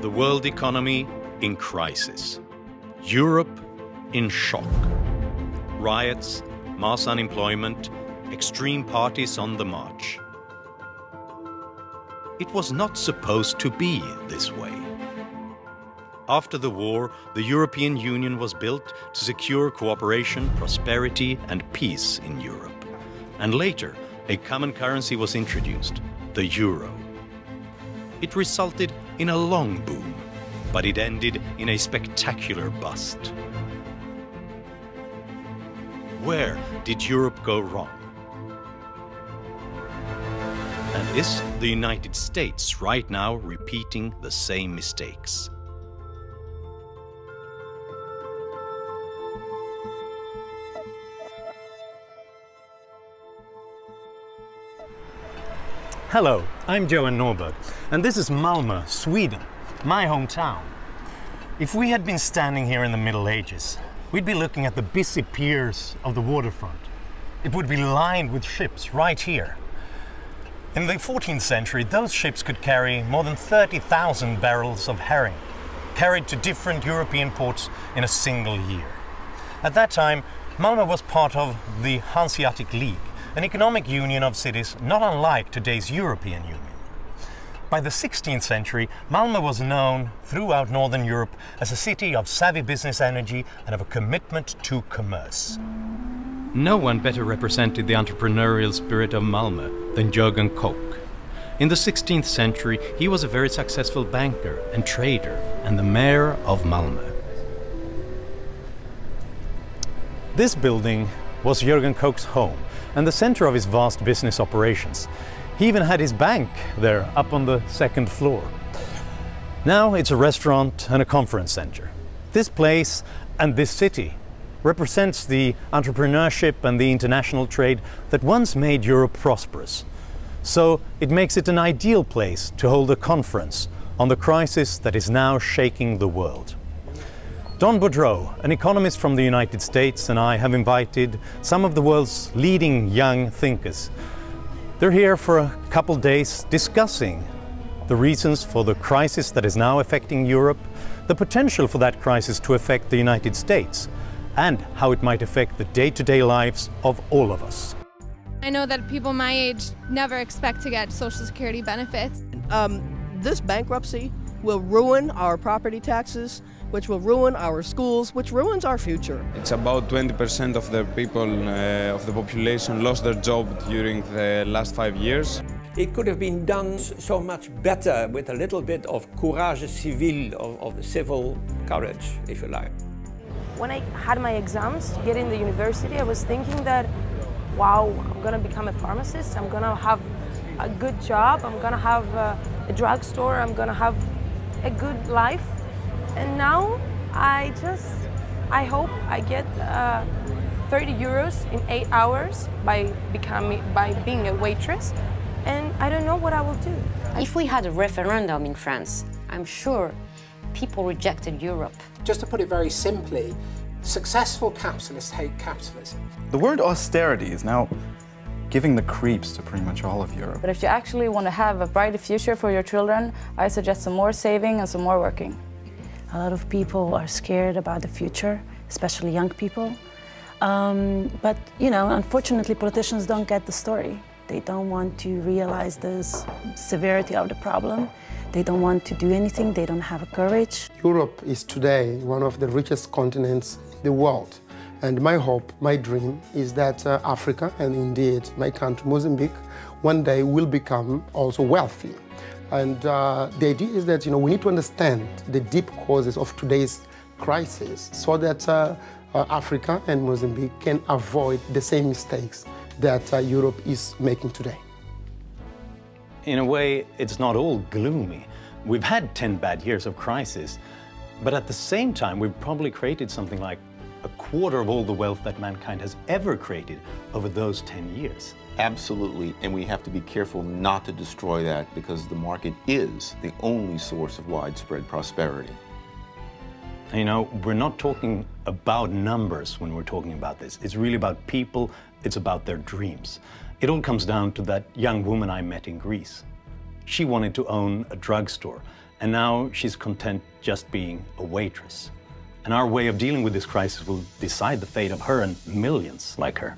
The world economy in crisis. Europe in shock. Riots, mass unemployment, extreme parties on the march. It was not supposed to be this way. After the war, the European Union was built to secure cooperation, prosperity and peace in Europe. And later, a common currency was introduced, the euro. It resulted in a long boom, but it ended in a spectacular bust. Where did Europe go wrong? And is the United States right now repeating the same mistakes? Hello, I'm Johan Norberg, and this is Malmo, Sweden, my hometown. If we had been standing here in the Middle Ages, we'd be looking at the busy piers of the waterfront. It would be lined with ships right here. In the 14th century, those ships could carry more than 30,000 barrels of herring, carried to different European ports in a single year. At that time, Malmo was part of the Hanseatic League, an economic union of cities not unlike today's European Union. By the 16th century, Malmo was known throughout Northern Europe as a city of savvy business energy and of a commitment to commerce. No one better represented the entrepreneurial spirit of Malmo than Jurgen Coke. In the 16th century, he was a very successful banker and trader and the mayor of Malmo. This building was Jurgen Coke's home and the center of his vast business operations. He even had his bank there up on the second floor. Now it's a restaurant and a conference center. This place and this city represents the entrepreneurship and the international trade that once made Europe prosperous. So it makes it an ideal place to hold a conference on the crisis that is now shaking the world. Don Boudreaux, an economist from the United States, and I have invited some of the world's leading young thinkers. They're here for a couple days discussing the reasons for the crisis that is now affecting Europe, the potential for that crisis to affect the United States, and how it might affect the day-to-day lives of all of us. I know that people my age never expect to get Social Security benefits. This bankruptcy will ruin our property taxes, which will ruin our schools, which ruins our future. It's about 20% of the people, of the population lost their job during the last 5 years. It could have been done so much better with a little bit of courage civil, of civil courage, if you like. When I had my exams to get in the university, I was thinking that, wow, I'm gonna become a pharmacist, I'm gonna have a good job, I'm gonna have a drugstore, I'm gonna have a good life. And now I hope I get 30 euros in 8 hours by being a waitress, and I don't know what I will do. If we had a referendum in France, I'm sure people rejected Europe. Just to put it very simply, successful capitalists hate capitalism. The word austerity is now giving the creeps to pretty much all of Europe. But if you actually want to have a brighter future for your children, I suggest some more saving and some more working. A lot of people are scared about the future, especially young people. But, you know, unfortunately, politicians don't get the story. They don't want to realize the severity of the problem. They don't want to do anything. They don't have courage. Europe is today one of the richest continents in the world. And my hope, my dream, is that Africa, and indeed my country, Mozambique, one day will become also wealthy. And the idea is that, you know, we need to understand the deep causes of today's crisis so that Africa and Mozambique can avoid the same mistakes that Europe is making today. In a way, it's not all gloomy. We've had 10 bad years of crisis, but at the same time, we've probably created something like a quarter of all the wealth that mankind has ever created over those 10 years. Absolutely, and we have to be careful not to destroy that because the market is the only source of widespread prosperity. You know, we're not talking about numbers when we're talking about this. It's really about people, it's about their dreams. It all comes down to that young woman I met in Greece. She wanted to own a drugstore, and now she's content just being a waitress. And our way of dealing with this crisis will decide the fate of her and millions like her.